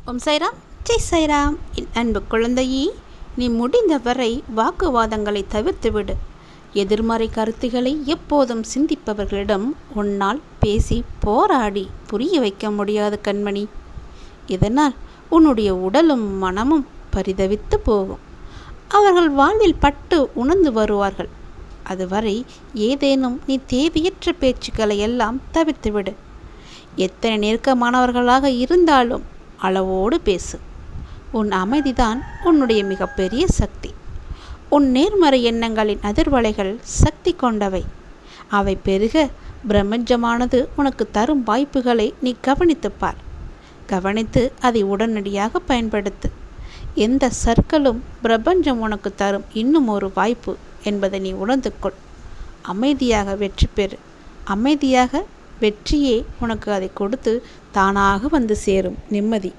ஓம் சைராம், ஜெய் சைராம். என் அன்பு குழந்தையே, நீ முடிந்தவரை வாக்குவாதங்களை தவிர்த்துவிடு. எதிர்மறை கருத்துக்களை எப்போதும் சிந்திப்பவர்களிடம் உன்னால் பேசி போராடி புரிய வைக்க முடியாது கண்மணி. இதனால் உன்னுடைய உடலும் மனமும் பரிதவித்து போகும். அவர்கள் வாழ்வில் பட்டு உணர்ந்து வருவார்கள். அதுவரை ஏதேனும் நீ தேவையற்ற பேச்சுக்களை எல்லாம் தவிர்த்துவிடு. எத்தனை நெருக்கமானவர்களாக இருந்தாலும் அளவோடு பேசு. உன் அமைதிதான் உன்னுடைய மிகப்பெரிய சக்தி. உன் நேர்மறை எண்ணங்களின் அதிர்வலைகள் சக்தி கொண்டவை. அவை பெருக பிரபஞ்சமானது உனக்கு தரும் வாய்ப்புகளை நீ கவனித்துப்பார். கவனித்து அதை உடனடியாக பயன்படுத்து. எந்த சர்க்கலும் பிரபஞ்சம் உனக்கு தரும் இன்னும் ஒரு வாய்ப்பு என்பதை நீ உணர்ந்து கொள். அமைதியாக வெற்றி பெறு. அமைதியாக வெற்றியே உனக்கு அதை கொடுத்து தானாக வந்து சேரும் நிம்மதி.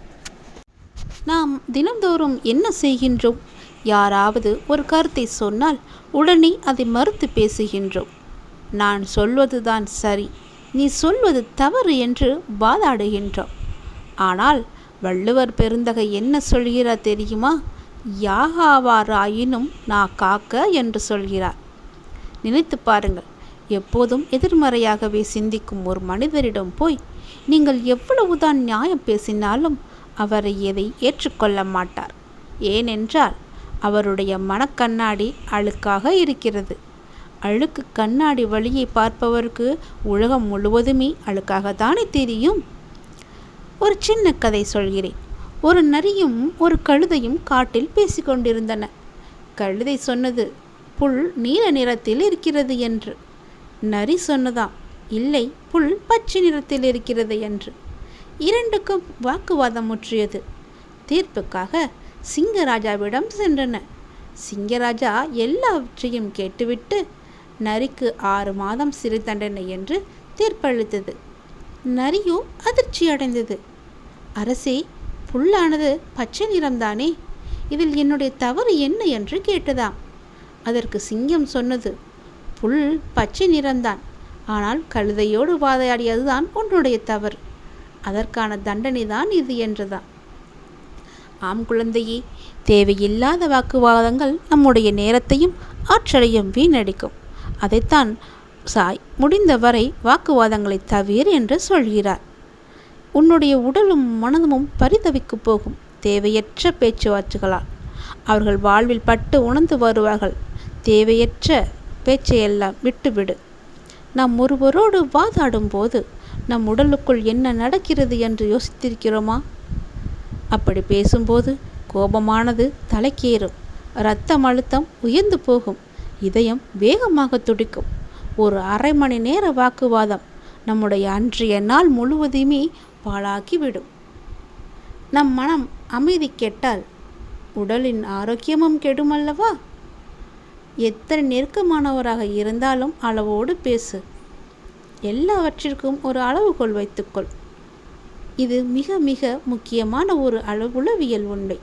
நாம் தினந்தோறும் என்ன செய்கின்றோம்? யாராவது ஒரு கருத்தை சொன்னால் உடனே அதை மறுத்து பேசுகின்றோம். நான் சொல்வதுதான் சரி, நீ சொல்வது தவறு என்று வாதாடுகின்றோம். ஆனால் வள்ளுவர் பெருந்தகை என்ன சொல்கிறார் தெரியுமா? யாகாவாராயினும் நான் காக்க என்று சொல்கிறார். நினைத்து பாருங்கள். எப்போதும் எதிர்மறையாகவே சிந்திக்கும் ஒரு மனிதரிடம் போய் நீங்கள் எவ்வளவுதான் நியாயம் பேசினாலும் அவரை எதை ஏற்றுக்கொள்ள மாட்டார். ஏனென்றால் அவருடைய மனக்கண்ணாடி அழுக்காக இருக்கிறது. அழுக்கு கண்ணாடி வழியை பார்ப்பவருக்கு உலகம் முழுவதுமே அழுக்காகத்தானே தெரியும். ஒரு சின்ன கதை சொல்கிறேன். ஒரு நரியும் ஒரு கழுதையும் காட்டில் பேசிக்கொண்டிருந்தன. கழுதை சொன்னது, புல் நீல நிறத்தில் இருக்கிறது என்று. நரி சொன்னதாம், இல்லை, புல் பச்சை நிறத்தில் இருக்கிறது என்று. இரண்டுக்கும் வாக்குவாதம் முற்றியது. தீர்ப்புக்காக சிங்கராஜாவிடம் சென்றன. சிங்கராஜா எல்லாவற்றையும் கேட்டுவிட்டு நரிக்கு 6 மாதம் சிறை தண்டனை என்று தீர்ப்பளித்தது. நரியோ அதிர்ச்சி அடைந்தது. அரசே, புல்லானது பச்சை நிறம்தானே, இதில் என்னுடைய தவறு என்ன என்று கேட்டதாம். அதற்கு சிங்கம் சொன்னது, புல் பச்சை நிறம்தான், ஆனால் கழுதையோடு வாதாடியதுதான் உன்னுடைய தவறு. அதற்கான தண்டனை தான் இது என்றதான். ஆம் குழந்தையே, தேவையில்லாத வாக்குவாதங்கள் நம்முடைய நேரத்தையும் ஆற்றலையும் வீணடிக்கும். அதைத்தான் சாய் முடிந்தவரை வாக்குவாதங்களை தவிர என்று சொல்கிறார். உன்னுடைய உடலும் மனதும் பரிதவிக்கு போகும் தேவையற்ற பேச்சுவார்த்தைகளால். அவர்கள் வாழ்வில் பட்டு உணர்ந்து வருவார்கள். தேவையற்ற பேச்சையெல்லாம் விட்டுவிடு. நாம் ஒருவரோடு வாதாடும் போது நம் உடலுக்குள் என்ன நடக்கிறது என்று யோசித்திருக்கிறோமா? அப்படி பேசும்போது கோபமானது தலைக்கேறும், இரத்தம் அழுத்தம் உயர்ந்து போகும், இதயம் வேகமாக துடிக்கும். ஒரு அரை மணி நேர வாக்குவாதம் நம்முடைய அன்றைய நாள் முழுவதுமே பாழாக்கிவிடும். நம் மனம் அமைதி கெட்டால் உடலின் ஆரோக்கியமும் கெடுமல்லவா? எத்தனை நெருக்கமானவராக இருந்தாலும் அளவோடு பேசு. எல்லாவற்றிற்கும் ஒரு அளவுகோல் வைத்துக்கொள். இது மிக மிக முக்கியமான ஒரு உளவியல் உண்மை.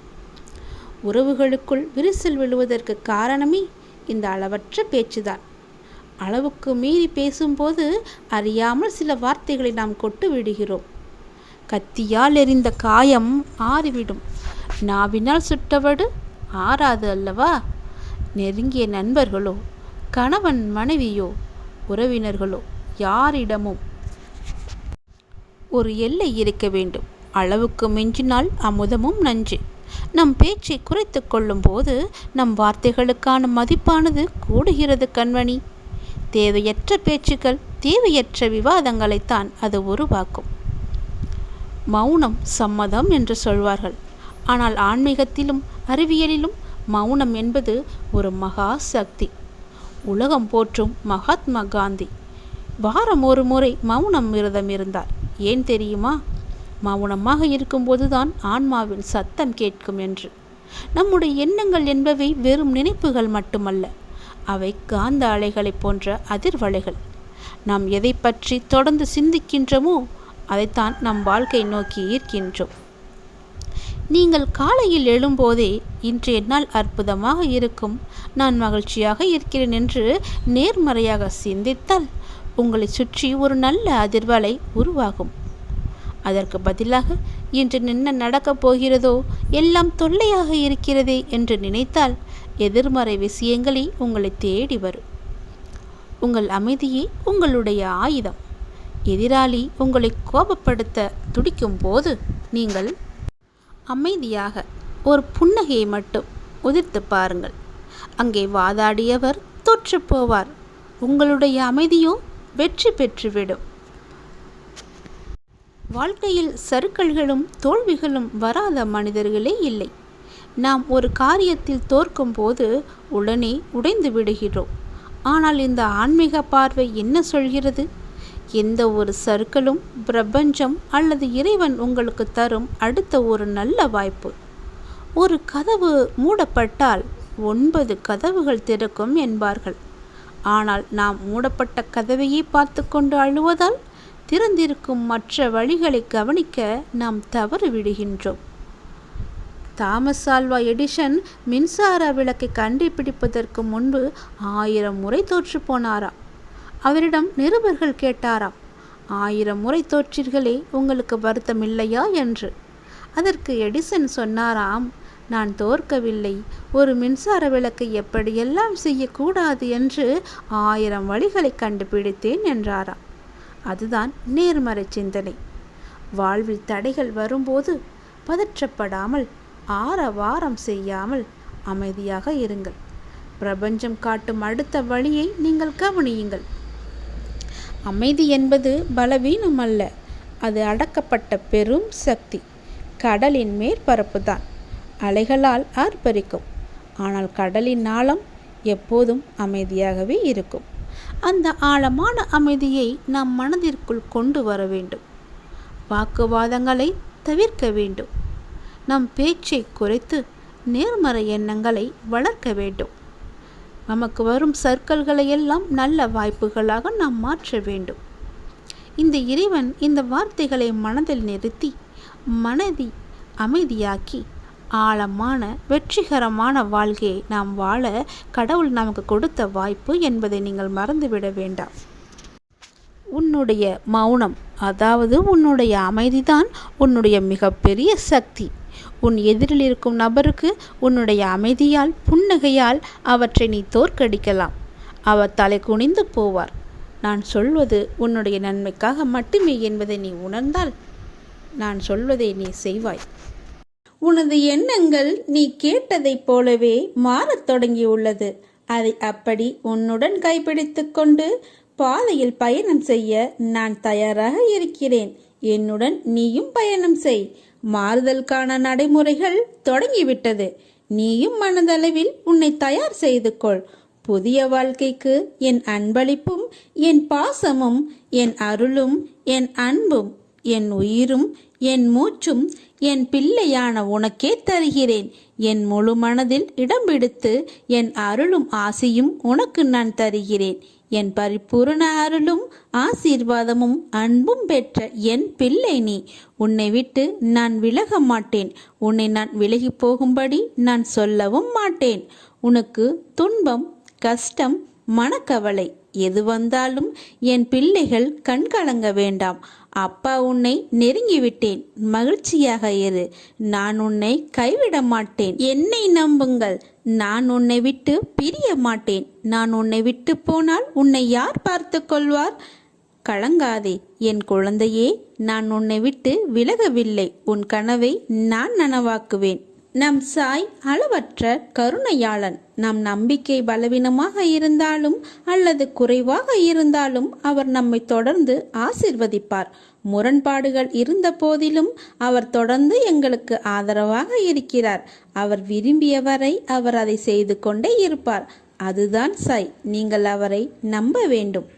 உறவுகளுக்குள் விரிசல் விழுவதற்கு காரணமே இந்த அளவற்ற பேச்சுதான். அளவுக்கு மீறி பேசும்போது அறியாமல் சில வார்த்தைகளை நாம் கொட்டு விடுகிறோம். கத்தியால் எறிந்த காயம் ஆறிவிடும், நாவினால் சுட்டவடு ஆறாது அல்லவா? நெருங்கிய நண்பர்களோ, கணவன் மனைவியோ, உறவினர்களோ, யாரிடமும் ஒரு எல்லை இருக்க வேண்டும். அளவுக்கு மிஞ்சினால் அமுதமும் நஞ்சு. நம் பேச்சை குறைத்து கொள்ளும் போது நம் வார்த்தைகளுக்கான மதிப்பானது கூடுகிறது கண்மணி. தேவையற்ற பேச்சுக்கள், தேவையற்ற விவாதங்களைத்தான் அது உருவாக்கும். மௌனம் சம்மதம் என்று சொல்வார்கள். ஆனால் ஆன்மீகத்திலும் அறிவியலிலும் மௌனம் என்பது ஒரு மகா சக்தி. உலகம் போற்றும் மகாத்மா காந்தி வாரம் ஒரு முறை மௌனம் விரதம் இருந்தார். ஏன் தெரியுமா? மௌனமாக இருக்கும்போதுதான் ஆன்மாவின் சத்தம் கேட்கும் என்று. நம்முடைய எண்ணங்கள் என்பவை வெறும் நினைப்புகள் மட்டுமல்ல, அவை காந்த அலைகளை போன்ற அதிர்வலைகள். நாம் எதை பற்றி தொடர்ந்து சிந்திக்கின்றோமோ அதைத்தான் நம் வாழ்க்கை நோக்கி ஈர்க்கின்றோம். நீங்கள் காலையில் எழும்போதே இன்றைய நாள் அற்புதமாக இருக்கும், நான் மகிழ்ச்சியாக இருக்கிறேன் என்று நேர்மறையாக சிந்தித்தால் உங்களை சுற்றி ஒரு நல்ல அதிர்வலை உருவாகும். அதற்கு பதிலாக இன்று என்ன நடக்கப் போகிறதோ எல்லாம் தொல்லையாக இருக்கிறதே என்று நினைத்தால் எதிர்மறை விஷயங்களே உங்களை தேடி வரும். உங்கள் அமைதியே உங்களுடைய ஆயுதம். எதிராளி உங்களை கோபப்படுத்த துடிக்கும் போது நீங்கள் அமைதியாக ஒரு புன்னகையை மட்டும் உதிர்த்து பாருங்கள். அங்கே வாதாடியவர் தோற்று போவார். உங்களுடைய அமைதியோ வெற்றி பெற்றுவிடும். வாழ்க்கையில் சறுக்கல்களும் தோல்விகளும் வராத மனிதர்களே இல்லை. நாம் ஒரு காரியத்தில் தோற்கும் போது உடனே உடைந்து விடுகிறோம். ஆனால் இந்த ஆன்மீக பார்வை என்ன சொல்கிறது? எந்த ஒரு சறுக்கலும் பிரபஞ்சம் அல்லது இறைவன் உங்களுக்கு தரும் அடுத்த ஒரு நல்ல வாய்ப்பு. ஒரு கதவு மூடப்பட்டால் 9 கதவுகள் திறக்கும் என்பார்கள். ஆனால் நாம் மூடப்பட்ட கதவையே பார்த்து கொண்டு அழுவதால் திறந்திருக்கும் மற்ற வழிகளை கவனிக்க நாம் தவறு விடுகின்றோம். தாமஸ் ஆல்வா எடிசன் மின்சார விளக்கை கண்டுபிடிப்பதற்கு முன்பு 1000 முறை தோற்று போனாராம். அவரிடம் நிருபர்கள் கேட்டாராம், 1000 முறை தோற்றீர்களே, உங்களுக்கு வருத்தம் இல்லையா என்று. அதற்கு எடிசன் சொன்னாராம், நான் தோற்கவில்லை, ஒரு மின்சார விளக்கை எப்படியெல்லாம் செய்யக்கூடாது என்று 1000 வழிகளை கண்டுபிடித்தேன் என்றாராம். அதுதான் நேர்மறை சிந்தனை. வாழ்வில் தடைகள் வரும்போது பதற்றப்படாமல் ஆரவாரம் செய்யாமல் அமைதியாக இருங்கள். பிரபஞ்சம் காட்டும் அடுத்த வழியை நீங்கள் கவனியுங்கள். அமைதி என்பது பலவீனம் அல்ல, அது அடக்கப்பட்ட பெரும் சக்தி. கடலின் மேற்பரப்பு தான் அலைகளால் ஆர்ப்பரிக்கும், ஆனால் கடலின் ஆழம் எப்போதும் அமைதியாகவே இருக்கும். அந்த ஆழமான அமைதியை நம் மனதிற்குள் கொண்டு வர வேண்டும். வாக்குவாதங்களை தவிர்க்க வேண்டும். நம் பேச்சை குறைத்து நேர்மறை எண்ணங்களை வளர்க்க வேண்டும். நமக்கு வரும் சர்க்கல்களை எல்லாம் நல்ல வாய்ப்புகளாக நாம் மாற்ற வேண்டும். இந்த இறைவன் இந்த வார்த்தைகளை மனதில் நிறுத்தி மனதை அமைதியாக்கி ஆழமான வெற்றிகரமான வாழ்க்கையை நாம் வாழ கடவுள் நமக்கு கொடுத்த வாய்ப்பு என்பதை நீங்கள் மறந்துவிட வேண்டாம். உன்னுடைய மௌனம், அதாவது உன்னுடைய அமைதிதான் உன்னுடைய மிகப்பெரிய சக்தி. உன் எதிரில் இருக்கும் நபருக்கு உன்னுடைய அமைதியால் புன்னகையால் அவற்றை நீ தோற்கடிக்கலாம். அவர் தலை குனிந்து போவார். நான் சொல்வது உன்னுடைய நன்மைக்காக மட்டுமே என்பதை நீ உணர்ந்தால் நான் சொல்வதை நீ செய்வாய். உனது எண்ணங்கள் நீ கேட்டதைப் போலவே மாறத் தொடங்கியுள்ளது. அதை அப்படி உன்னுடன் கைப்பிடித்து கொண்டு பாதையில் பயணம் செய்ய நான் தயாராக இருக்கிறேன். என்னுடன் நீயும் பயணம் செய். மாறுதலுக்கான நடைமுறைகள் தொடங்கிவிட்டது. நீயும் மனதளவில் உன்னை தயார் செய்து கொள். புதிய வாழ்க்கைக்கு என் அன்பளிப்பும் என் பாசமும் என் அருளும் என் அன்பும் என் உயிரும் என் மூச்சும் என் பிள்ளையான உனக்கே தருகிறேன். என் முழு மனதில் இடம் பிடித்து என் அருளும் ஆசையும் உனக்கு நான் தருகிறேன். என் பரிபூரண அருளும் ஆசீர்வாதமும் அன்பும் பெற்ற என் பிள்ளை நீ. உன்னை விட்டு நான் விலக மாட்டேன். உன்னை நான் விலகி போகும்படி நான் சொல்லவும் மாட்டேன். உனக்கு துன்பம், கஷ்டம், மனக்கவலை எது வந்தாலும் என் பிள்ளைகள் கண்கலங்க வேண்டாம். அப்பா உன்னை நெருங்கிவிட்டேன். மகிழ்ச்சியாக இரு. நான் உன்னை கைவிட மாட்டேன். என்னை நம்புங்கள். நான் உன்னை விட்டு பிரிய மாட்டேன். நான் உன்னை விட்டு போனால் உன்னை யார் பார்த்து கொள்வார்? கலங்காதே என் குழந்தையே, நான் உன்னை விட்டு விலகவில்லை. உன் கனவை நான் நனவாக்குவேன். நம் சாய் அளவற்ற கருணையாளன். நம் நம்பிக்கை பலவீனமாக இருந்தாலும் அல்லது குறைவாக இருந்தாலும் அவர் நம்மை தொடர்ந்து ஆசீர்வதிப்பார். முரண்பாடுகள் இருந்த போதிலும் அவர் தொடர்ந்து எங்களுக்கு ஆதரவாக இருக்கிறார். அவர் விரும்பியவரை அவர் அதை செய்து கொண்டே இருப்பார். அதுதான் சாய். நீங்கள் அவரை நம்ப வேண்டும்.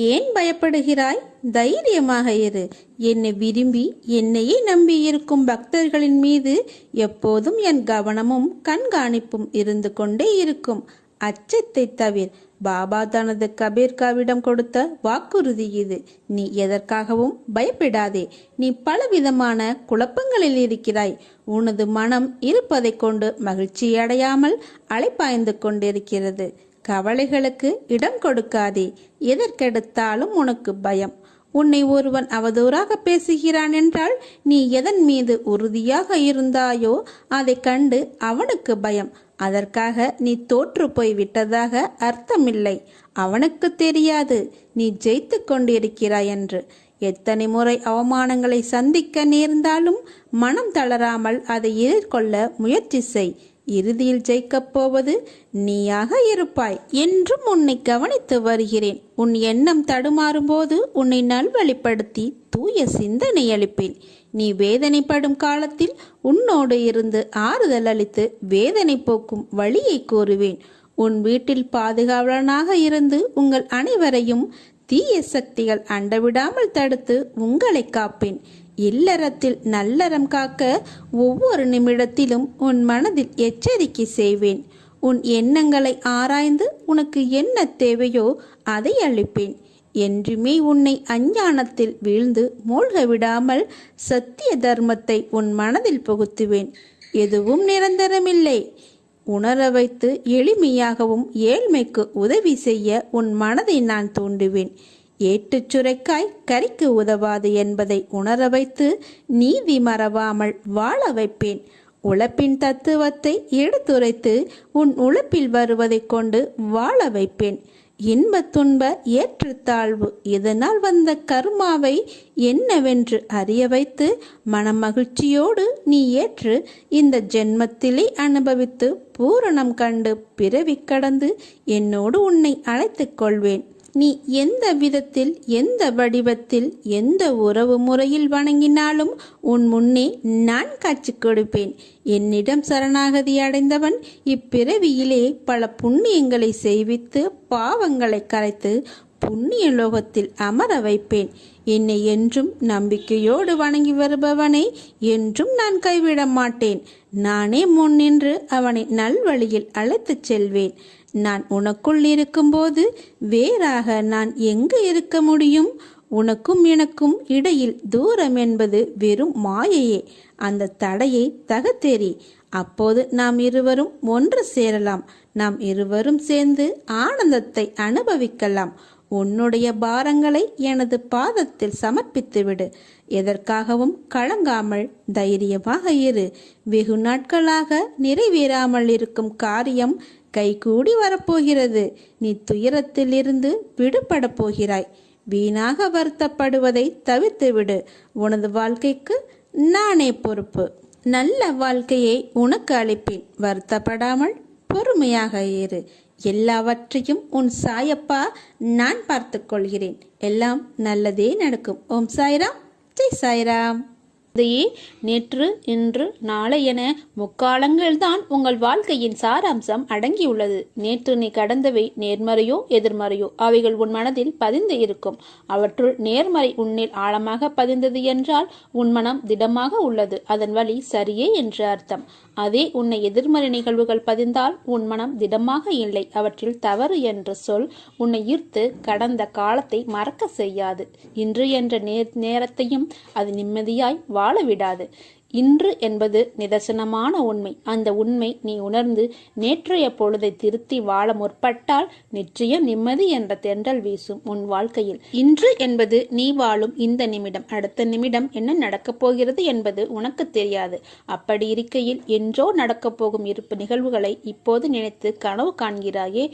ஏன் பயப்படுகிறாய்? தைரியமாக இரு. என்னை விரும்பி என்னையே நம்பியிருக்கும் பக்தர்களின் மீது எப்போதும் என் கவனமும் கண்காணிப்பும் இருந்து கொண்டே இருக்கும். அச்சத்தை தவிர. பாபா தனது கபீர்காவிடம் கொடுத்த வாக்குறுதி இது. நீ எதற்காகவும் பயப்படாதே. நீ பலவிதமான குழப்பங்களில் இருக்கிறாய். உனது மனம் இருப்பதை கொண்டு மகிழ்ச்சி அடையாமல் அலைப்பாய்ந்து கொண்டிருக்கிறது. கவலைகளுக்கு இடம் கொடுக்காதே. எதற்கெடுத்தாலும் உனக்கு பயம். உன்னை ஒருவன் அவதூறாக பேசுகிறான் என்றால் நீ எதன் மீது உறுதியாக இருந்தாயோ அதை கண்டு அவனுக்கு பயம். அதற்காக நீ தோற்று போய் விட்டதாக அர்த்தமில்லை. அவனுக்கு தெரியாது நீ ஜெயித்து கொண்டிருக்கிறாய் என்று. எத்தனை முறை அவமானங்களை சந்திக்க நேர்ந்தாலும் மனம் தளராமல் அதை எதிர்கொள்ள முயற்சி செய். இறுதியில் ஜெயிக்கப் போவது நீயாக இருப்பாய். என்றும் உன்னை கவனித்து வருகிறேன். உன் எண்ணம் தடுமாறும் போது உன்னை நல்வழிப்படுத்தி தூய சிந்தனை அளிப்பேன். நீ வேதனைப்படும் காலத்தில் உன்னோடு இருந்து ஆறுதல் அளித்து வேதனை போக்கும் வழியை கூறுவேன். உன் வீட்டில் பாதுகாவலனாக இருந்து உங்கள் அனைவரையும் தீய சக்திகள் அண்டவிடாமல் தடுத்து உங்களை காப்பேன். இல்லறத்தில் நல்லறம் காக்க ஒவ்வொரு நிமிடத்திலும் உன் மனதில் எச்சரிக்கை செய்வேன். உன் எண்ணங்களை ஆராய்ந்து உனக்கு என்ன தேவையோ அதை அளிப்பேன். என்றுமே உன்னை அஞ்ஞானத்தில் வீழ்ந்து மூழ்க விடாமல் சத்திய தர்மத்தை உன் மனதில் புகுத்துவேன். எதுவும் நிரந்தரமில்லை. உணர வைத்து எளிமையாகவும் ஏழ்மைக்கு உதவி செய்ய உன் மனதை நான் தூண்டுவேன். ஏட்டுச் சுரைக்காய் கறிக்கு உதவாது என்பதை உணர வைத்து நீதி மறவாமல் வாழ வைப்பேன். உழைப்பின் தத்துவத்தை எடுத்துரைத்து உன் உழைப்பில் வருவதை கொண்டு வாழ வைப்பேன். இன்ப துன்ப ஏற்றத்தாழ்வு இதனால் வந்த கர்மாவை என்னவென்று அறிய வைத்து மனமகிழ்ச்சியோடு நீ ஏற்று இந்த ஜென்மத்திலே அனுபவித்து பூரணம் கண்டு பிறவி கடந்து என்னோடு உன்னை அழைத்துக் கொள்வேன். நீ எந்த விதத்தில் எந்த வடிவத்தில் எந்த உறவு முறையில் வணங்கினாலும் உன் முன்னே நான் காட்சி கொடுப்பேன். என்னிடம் சரணாகதி அடைந்தவன் இப்பிறவியிலே பல புண்ணியங்களை செய்வித்து பாவங்களை கரைத்து புண்ணிய லோகத்தில் அமர வைப்பேன். என்னை என்றும் நம்பிக்கையோடு வணங்கி வருபவனை என்றும் நான் கைவிட மாட்டேன். நானே முன்னின்று அவனை நல்வழியில் அழைத்துச் செல்வேன். நான் உனக்குள் இருக்கும்போது வேறாக நான் எங்கு இருக்க முடியும்? உனக்கும் எனக்கும் இடையில் தூரம் என்பது வெறும் மாயையே. அந்த தடையை தகர்த்தெறி. அப்போது நாம் இருவரும் ஒன்று சேரலாம். நாம் இருவரும் சேர்ந்து ஆனந்தத்தை அனுபவிக்கலாம். உன்னுடைய பாரங்களை எனது பாதத்தில் சமர்ப்பித்து விடு. எதற்காகவும் கலங்காமல் தைரியமாக இரு. வெகு நாட்களாக நிறைவேறாமல் இருக்கும் காரியம் கைகூடி வரப்போகிறது. நீ துயரத்தில் இருந்து விடுபட போகிறாய். வீணாக வருத்தப்படுவதை தவிர்த்து விடு. உனது வாழ்க்கைக்கு நானே பொறுப்பு. நல்ல வாழ்க்கையை உனக்கு அளிப்பேன். வருத்தப்படாமல் பொறுமையாக இரு. எல்லாவற்றையும் உன் சாயப்பா நான் பார்த்து கொள்கிறேன். எல்லாம் நல்லதே நடக்கும். ஓம் சாய்ராம். ஜெய் சாய்ராம். நேற்று இன்று நாளை என முக்காலங்கள்தான் உங்கள் வாழ்க்கையின் சாராம்சம் அடங்கியுள்ளது. நேற்று நீ கடந்தவை நேர்மறையோ எதிர்மறையோ அவைகள் உன் மனதில் பதிந்து இருக்கும். அவற்றுள் நேர்மறை உன்னில் ஆழமாக பதிந்தது என்றால் உன் மனம் திடமாக உள்ளது. அதன் வழி சரியே என்று அர்த்தம். அதே உன்னை எதிர்மறை நிகழ்வுகள் பதிந்தால் உன் மனம் திடமாக இல்லை. அவற்றில் தவறு என்ற சொல் உன்னை ஈர்த்து கடந்த காலத்தை மறக்க செய்யாது. இன்று என்ற நேரத்தையும் அது நிம்மதியாய் வாழ விடாது. இன்று என்பது நிதர்சனமான உண்மை. அந்த உண்மை நீ உணர்ந்து நேற்றைய பொழுதை திருத்தி வாழ முற்பட்டால் நிச்சயம் நிம்மதி என்ற தென்றல் வீசும் உன் வாழ்க்கையில். இன்று என்பது நீ வாழும் இந்த நிமிடம். அடுத்த நிமிடம் என்ன நடக்கப் போகிறது என்பது உனக்கு தெரியாது. அப்படி இருக்கையில் என்றோ நடக்கப் போகும் இருப்பு நிகழ்வுகளை இப்போது நினைத்து கனவு காண்கிறாயே.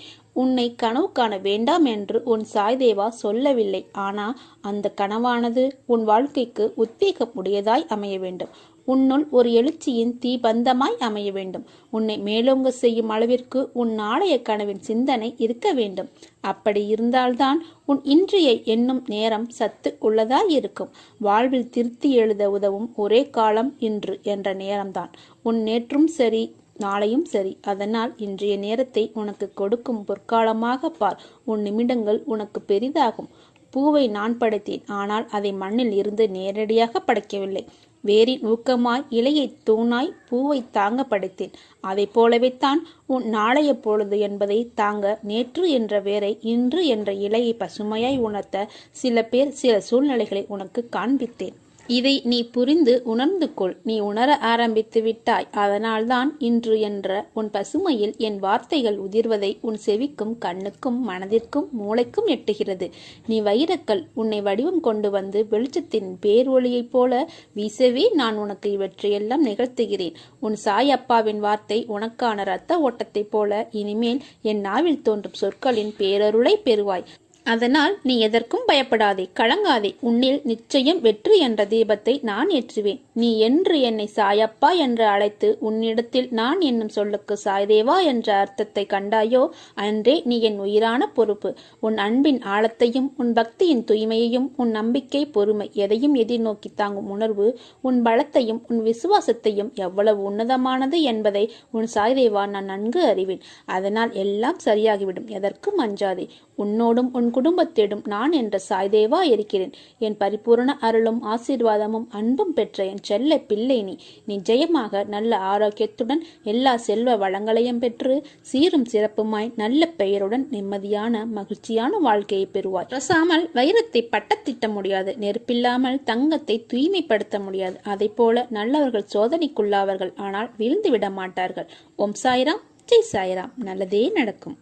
உன்னை கனவு காண வேண்டாம் என்று உன் சாய்தேவா சொல்லவில்லை. ஆனா அந்த கனவானது உன் வாழ்க்கைக்கு உத்வேகம் உடையதாய் அமைய வேண்டும். உன்னுள் ஒரு எழுச்சியின் தீபந்தமாய் அமைய வேண்டும். உன்னை மேலோங்க செய்யும் அளவிற்கு உன் நாளைய கனவின் சிந்தனை இருக்க வேண்டும். அப்படி இருந்தால்தான் உன் இன்றைய எண்ணும் நேரம் சத்து உள்ளதாய் இருக்கும். வாழ்வில் திருத்தி எழுத உதவும் ஒரே காலம் இன்று என்ற நேரம்தான். உன் நேற்றும் சரி நாளையும் சரி. அதனால் இன்றைய நேரத்தை உனக்கு கொடுக்கும் பொற்காலமாக பார். உன் நிமிடங்கள் உனக்கு பெரிதாகும். பூவை நான் படைத்தேன். ஆனால் அதை மண்ணில் இருந்து நேரடியாக படைக்கவில்லை. வேரின் ஊக்கமாய் இலையை தூணாய் பூவை தாங்க படைத்தேன். அதை போலவேத்தான் உன் நாளைய பொழுது என்பதை தாங்க நேற்று என்ற வேரை இன்று என்ற இலையை பசுமையாய் உணர்த்த சில பேர் சில சூழ்நிலைகளை உனக்கு காண்பித்தேன். இதை நீ புரிந்து உணர்ந்து கொள். நீ உணர ஆரம்பித்து விட்டாய். அதனால்தான் இன்று என்ற உன் பசுமையில் என் வார்த்தைகள் உதிர்வதை உன் செவிக்கும் கண்ணுக்கும் மனதிற்கும் மூளைக்கும் எட்டுகிறது. நீ வைரக்கல். உன்னை வடிவம் கொண்டு வந்து வெளிச்சத்தின் பேரொளியைப் போல வீசவே நான் உனக்கு இவற்றையெல்லாம் நிகழ்த்துகிறேன். உன் சாயப்பாவின் வார்த்தை உனக்கான இரத்த ஓட்டத்தைப் போல இனிமேல் என் நாவில் தோன்றும் சொற்களின் பேரருளை பெறுவாய். அதனால் நீ எதற்கும் பயப்படாதே, கலங்காதே. உன்னில் நிச்சயம் வெற்றி என்ற தீபத்தை நான் ஏற்றுவேன். நீ என்று என்னை சாயப்பா என்று அழைத்து உன்னிடத்தில் நான் என்னும் சொல்லுக்கு சாய்தேவா என்ற அர்த்தத்தை கண்டாயோ அன்றே நீ என் உயிரான பொறுப்பு. உன் அன்பின் ஆழத்தையும் உன் பக்தியின் தூய்மையையும் உன் நம்பிக்கை பொறுமை எதையும் எதிர்நோக்கி தாங்கும் உணர்வு உன் பலத்தையும் உன் விசுவாசத்தையும் எவ்வளவு உன்னதமானது என்பதை உன் சாய்தேவா நான் நன்கு அறிவேன். அதனால் எல்லாம் சரியாகிவிடும். எதற்கும் அஞ்சாதே. உன்னோடும் உன் குடும்பத்திடம் நான் என்ற சாய்தேவா இருக்கிறேன். என் பரிபூர்ண அருளும் ஆசீர்வாதமும் அன்பும் பெற்ற என் செல்ல பிள்ளை நீ நிச்சயமாக நல்ல ஆரோக்கியத்துடன் எல்லா செல்வ வளங்களையும் பெற்று சீரும் சிறப்புமாய் நல்ல பெயருடன் நிம்மதியான மகிழ்ச்சியான வாழ்க்கையை பெறுவாய். ரசாமல் வைரத்தை பட்டத்திட்ட முடியாது, நெருப்பில்லாமல் தங்கத்தை தூய்மைப்படுத்த முடியாது. அதை போல நல்லவர்கள் சோதனைக்குள்ளாவர்கள், ஆனால் விழுந்து விட மாட்டார்கள். ஓம் சாய்ராம், ஜெய் சாய்ராம். நல்லதே நடக்கும்.